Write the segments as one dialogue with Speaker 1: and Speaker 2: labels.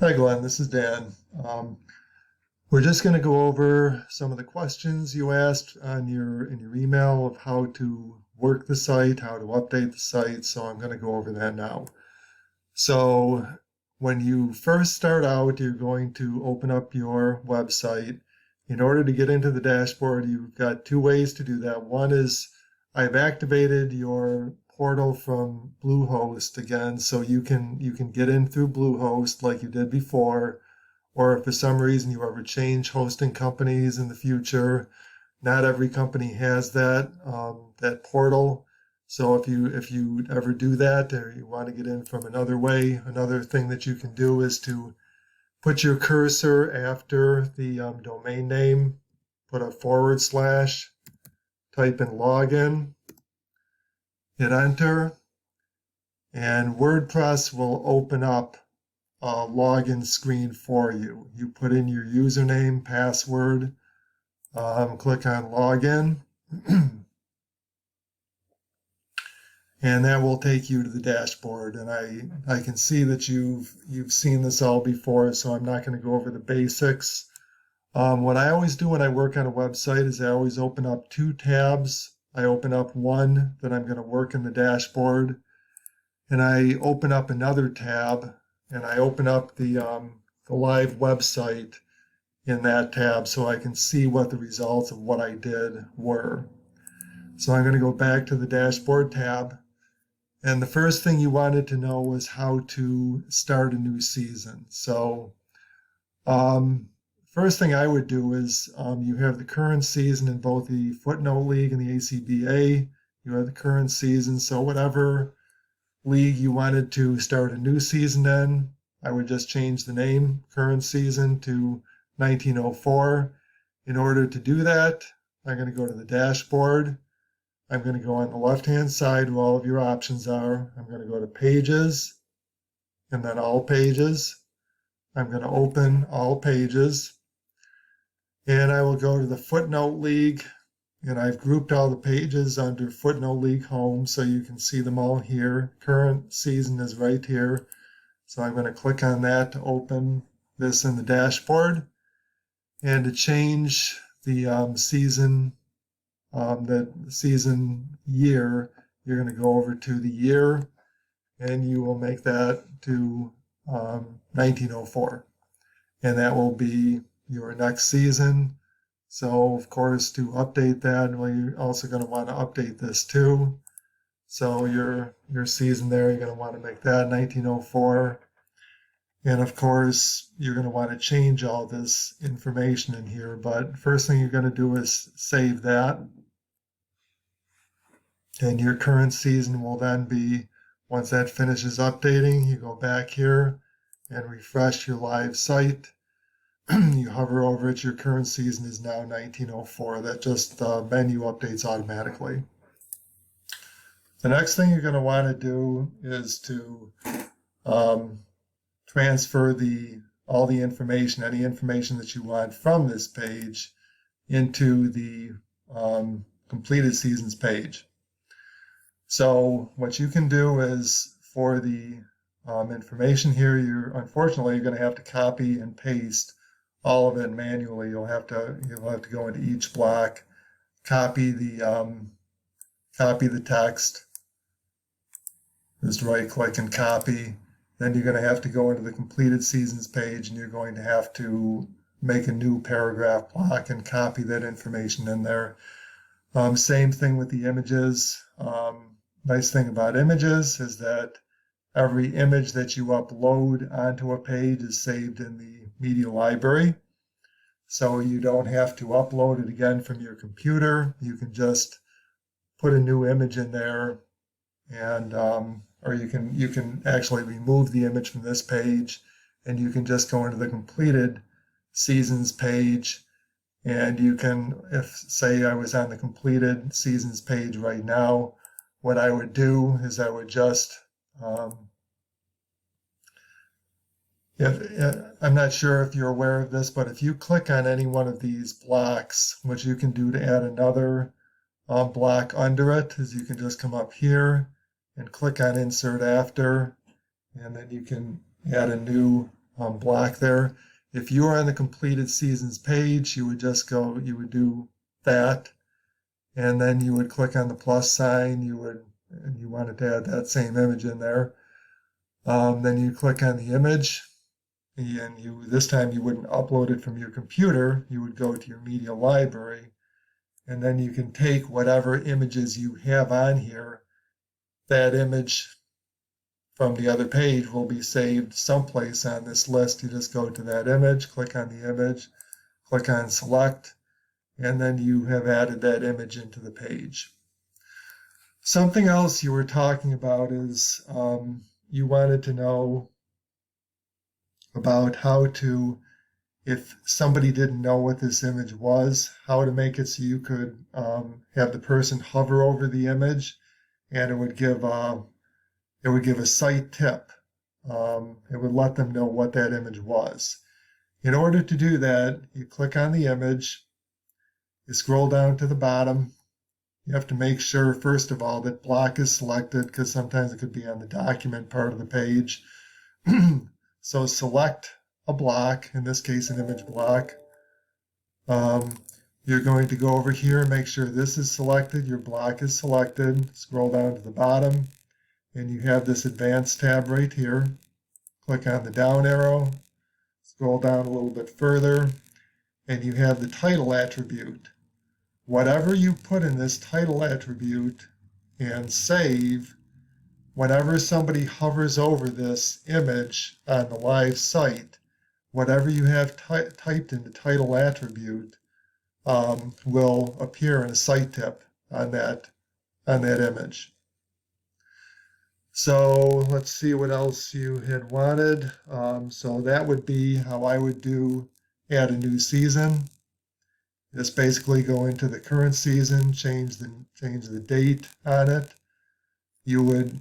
Speaker 1: Hi, Glenn. This is Dan. We're just going to go over some of the questions you asked on your email of how to work the site, how to update the site. So I'm going to go over that now. So when you first start out, you're going to open up your website. In order to get into the dashboard, you've got two ways to do that. One is I've activated your portal from Bluehost again, so you can get in through Bluehost like you did before. Or if for some reason you ever change hosting companies in the future, not every company has that portal. So if you ever do that or you want to get in from another way, another thing that you can do is to put your cursor after the domain name, put a forward slash, type in login, hit enter, and WordPress will open up a login screen for you. You put in your username, password, click on login, and that will take you to the dashboard. And I can see that you've seen this all before, so I'm not going to go over the basics. What I always do when I work on a website is I always open up two tabs. I open up one that I'm going to work in the dashboard, and I open up another tab, and I open up the live website in that tab so I can see what the results of what I did were. So I'm going to go back to the dashboard tab. And the first thing you wanted to know was how to start a new season. So first thing I would do is you have the current season in both the Footnote League and the ACBA. You have the current season. So whatever league you wanted to start a new season in, I would just change the name, current season, to 1904. In order to do that, I'm going to go to the dashboard. I'm going to go on the left-hand side where all of your options are. I'm going to go to Pages, and then All Pages. I'm going to open All Pages, and I will go to the Footnote League, and I've grouped all the pages under Footnote League Home so you can see them all here. Current season is right here. So I'm going to click on that to open this in the dashboard. And to change the season year, you're going to go over to the year, and you will make that to 1904. And that will be your next season. So of course, to update that, well, you're also going to want to update this too. So your season there, you're going to want to make that 1904. And of course, you're going to want to change all this information in here. But first thing you're going to do is save that. And your current season will then be, once that finishes updating, you go back here and refresh your live site. You hover over it, your current season is now 1904. That just the menu updates automatically. The next thing you're going to want to do is to transfer all the information, any information that you want from this page into the completed seasons page. So what you can do is for the information here, unfortunately you're going to have to copy and paste all of it manually. You'll have to go into each block, copy the text, just right click and copy. Then you're going to have to go into the completed seasons page, and you're going to have to make a new paragraph block and copy that information in there. Same thing with the images. Nice thing about images is that every image that you upload onto a page is saved in the media library. So you don't have to upload it again from your computer. You can just put a new image in there, and or you can actually remove the image from this page, and you can just go into the completed seasons page, and you can, if say I was on the completed seasons page right now, what I would do is I would just I'm not sure if you're aware of this, but if you click on any one of these blocks, what you can do to add another block under it is you can just come up here and click on Insert After, and then you can add a new block there. If you were on the completed seasons page, you would just go, you would do that, and then you would click on the plus sign. And you wanted to add that same image in there. Then you click on the image, and this time you wouldn't upload it from your computer. You would go to your media library, and then you can take whatever images you have on here. That image from the other page will be saved someplace on this list. You just go to that image, click on the image, click on select, and then you have added that image into the page. Something else you were talking about is you wanted to know about how to, if somebody didn't know what this image was, how to make it so you could have the person hover over the image, and it would give a site tip. It would let them know what that image was. In order to do that, you click on the image, you scroll down to the bottom. You have to make sure, first of all, that block is selected, because sometimes it could be on the document part of the page. So select a block, in this case an image block. You're going to go over here and make sure this is selected, your block is selected. Scroll down to the bottom, and you have this advanced tab right here. Click on the down arrow, scroll down a little bit further, and you have the title attribute. Whatever you put in this title attribute and save, whenever somebody hovers over this image on the live site, whatever you have typed in the title attribute will appear in a site tip on that image. So let's see what else you had wanted. So that would be how I would add a new season. Just basically go into the current season, change the date on it. You would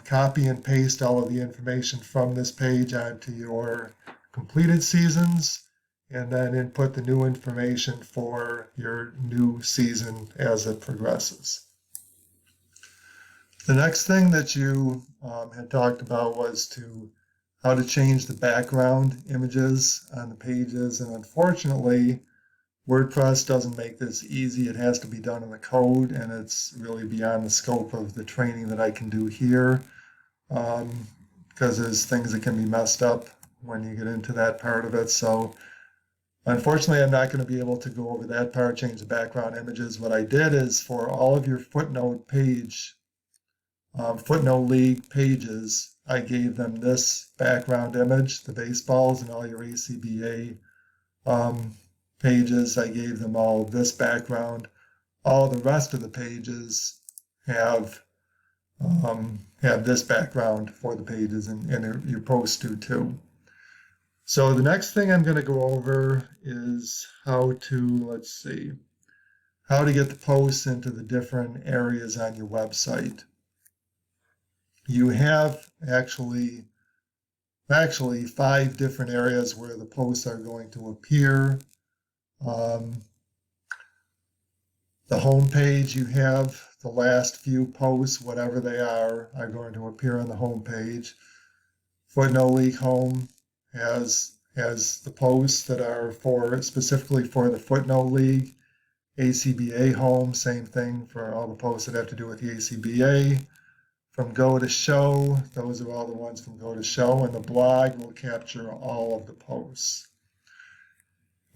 Speaker 1: copy and paste all of the information from this page onto your completed seasons, and then input the new information for your new season as it progresses. The next thing that you had talked about was how to change the background images on the pages, and unfortunately, WordPress doesn't make this easy. It has to be done in the code, and it's really beyond the scope of the training that I can do here, because there's things that can be messed up when you get into that part of it. So unfortunately, I'm not going to be able to go over that part, change the background images. What I did is, for all of your footnote league pages, I gave them this background image, the baseballs, and all your ACBA pages, I gave them all this background. All the rest of the pages have this background for the pages, and your posts do too. So the next thing I'm going to go over is how to get the posts into the different areas on your website. You have actually 5 different areas where the posts are going to appear. The home page, you have the last few posts, whatever they are going to appear on the home page. Footnote League Home has the posts that are specifically for the Footnote League. ACBA Home, same thing for all the posts that have to do with the ACBA. From Go to Show, those are all the ones from Go to Show, and the blog will capture all of the posts,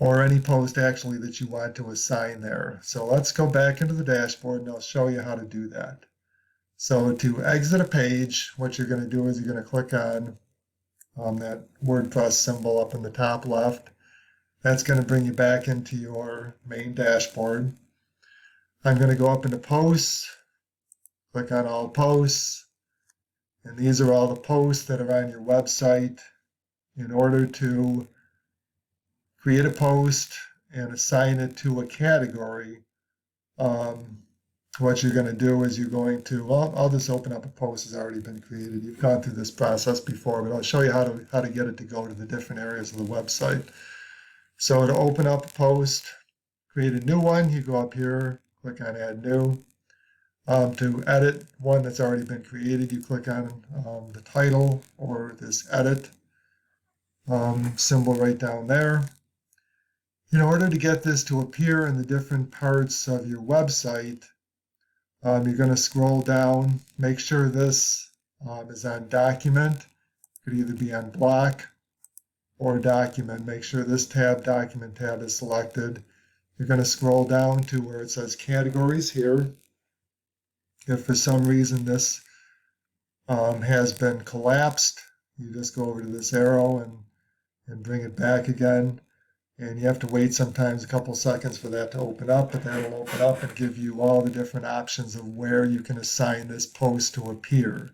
Speaker 1: or any post actually that you want to assign there. So let's go back into the dashboard, and I'll show you how to do that. So to exit a page, what you're going to do is you're going to click on that WordPress symbol up in the top left. That's going to bring you back into your main dashboard. I'm going to go up into Posts, click on All Posts, and these are all the posts that are on your website. In order to create a post and assign it to a category, what you're going to do is you're going to, I'll just open up a post that's already been created. You've gone through this process before, but I'll show you how to get it to go to the different areas of the website. So to open up a post, create a new one, you go up here, click on Add New. To edit one that's already been created, you click on the title or this Edit. symbol right down there. In order to get this to appear in the different parts of your website, you're going to scroll down, make sure this is on document. It could either be on block or document. Make sure this tab, document tab, is selected. You're going to scroll down to where it says categories here. If for some reason this has been collapsed, you just go over to this arrow and bring it back again. And you have to wait sometimes a couple seconds for that to open up, but that will open up and give you all the different options of where you can assign this post to appear.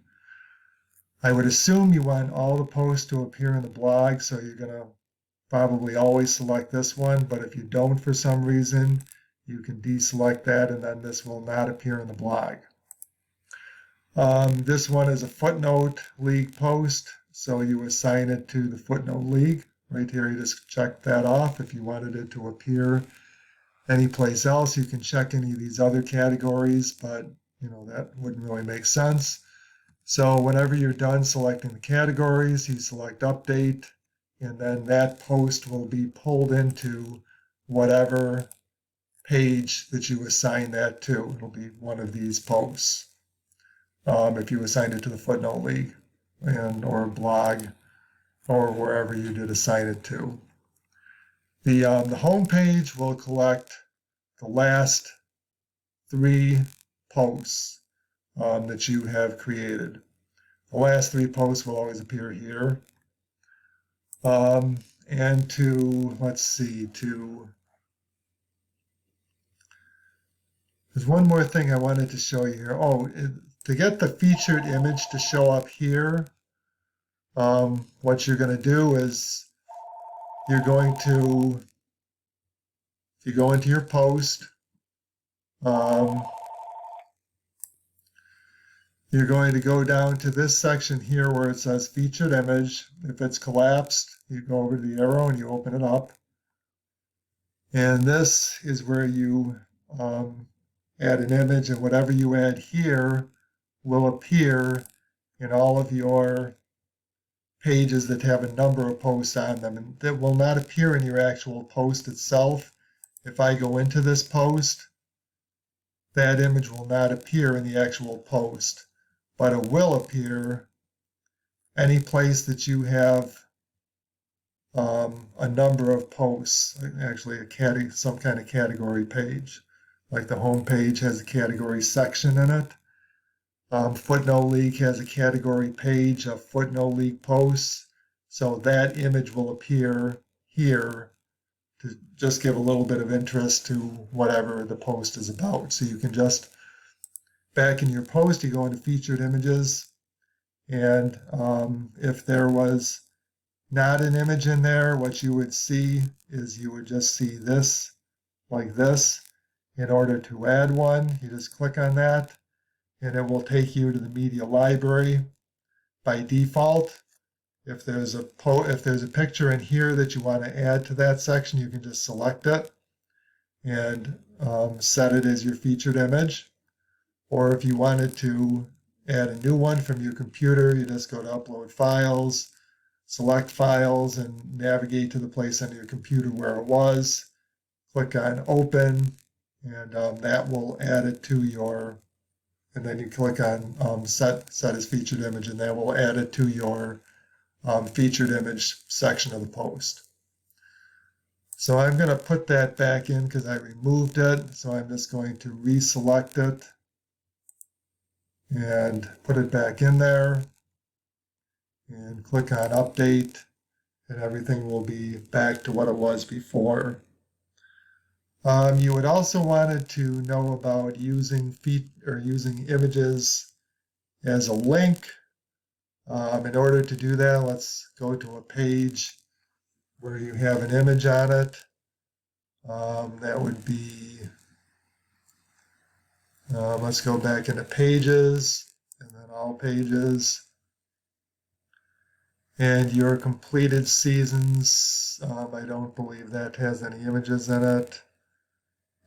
Speaker 1: I would assume you want all the posts to appear in the blog, so you're going to probably always select this one, but if you don't for some reason, you can deselect that and then this will not appear in the blog. This one is a footnote league post, so you assign it to the footnote league. Right here, you just check that off. If you wanted it to appear anyplace else, you can check any of these other categories, but that wouldn't really make sense. So whenever you're done selecting the categories, you select update, and then that post will be pulled into whatever page that you assign that to. It'll be one of these posts. If you assigned it to the footnote league or blog or wherever you did assign it to. The home page will collect the last 3 posts that you have created. The last 3 posts will always appear here. And there's one more thing I wanted to show you here. To get the featured image to show up here, what you're going to do is if you go into your post, you're going to go down to this section here where it says featured image. If it's collapsed, you go over to the arrow and you open it up. And this is where you add an image, and whatever you add here will appear in all of your pages that have a number of posts on them, and that will not appear in your actual post itself. If I go into this post, that image will not appear in the actual post, but it will appear any place that you have a number of posts, actually some kind of category page. Like the home page has a category section in it. Footnote League has a category page of Footnote League posts. So that image will appear here to just give a little bit of interest to whatever the post is about. So you can just, back in your post, you go into featured images, and if there was not an image in there, what you would see is you would just see this like this. In order to add one, you just click on that and it will take you to the media library. By default, if there's a picture in here that you want to add to that section, you can just select it and set it as your featured image. Or if you wanted to add a new one from your computer, you just go to upload files, select files, and navigate to the place on your computer where it was. Click on open, and that will add it to your, and then you click on set as featured image, and that will add it to your featured image section of the post. So I'm going to put that back in because I removed it. So I'm just going to reselect it and put it back in there and click on update, and everything will be back to what it was before. You would also wanted to know about using images as a link. In order to do that, let's go to a page where you have an image on it. That would be, let's go back into pages and then all pages. And your completed seasons, I don't believe that has any images in it.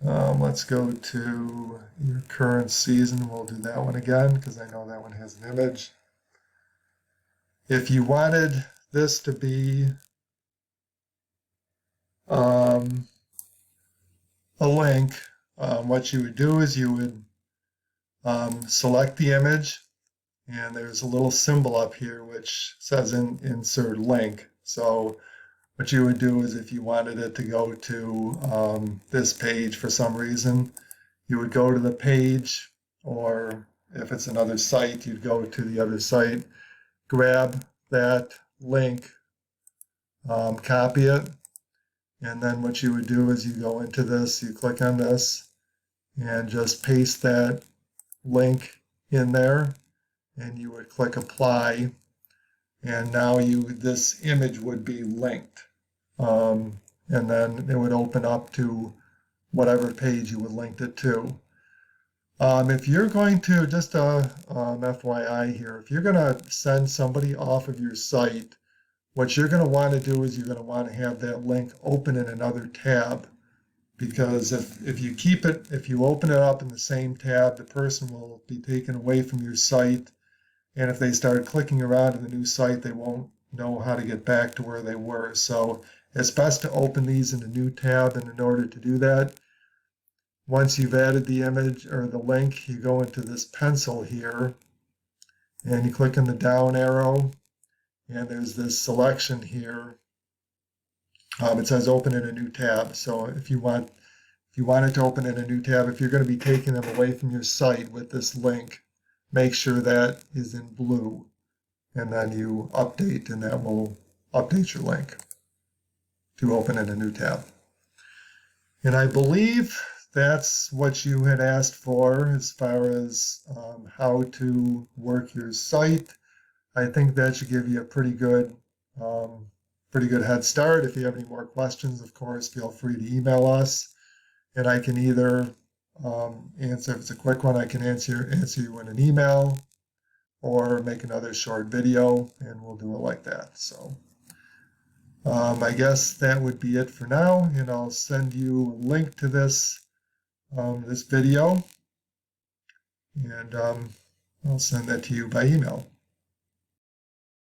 Speaker 1: Let's go to your current season. We'll do that one again because I know that one has an image. If you wanted this to be a link, what you would do is you would select the image, and there's a little symbol up here which says insert link. So what you would do is if you wanted it to go to this page for some reason, you would go to the page, or if it's another site, you'd go to the other site, grab that link, copy it, and then what you would do is you go into this, you click on this, and just paste that link in there, and you would click apply, and now this image would be linked. And then it would open up to whatever page you would link it to. If you're going to, just a FYI here, if you're going to send somebody off of your site, what you're going to want to do is you're going to want to have that link open in another tab, because if you open it up in the same tab, the person will be taken away from your site, and if they start clicking around in the new site, they won't know how to get back to where they were. So it's best to open these in a new tab, and in order to do that, once you've added the image or the link, you go into this pencil here, and you click on the down arrow, and there's this selection here. It says open in a new tab. So if you want it to open in a new tab, if you're going to be taking them away from your site with this link, make sure that is in blue, and then you update, and that will update your link to open in a new tab. And I believe that's what you had asked for as far as how to work your site. I think that should give you a pretty good head start. If you have any more questions, of course, feel free to email us, and I can either answer, if it's a quick one, I can answer you in an email, or make another short video, and we'll do it like that. So I guess that would be it for now, and I'll send you a link to this this video, and I'll send that to you by email.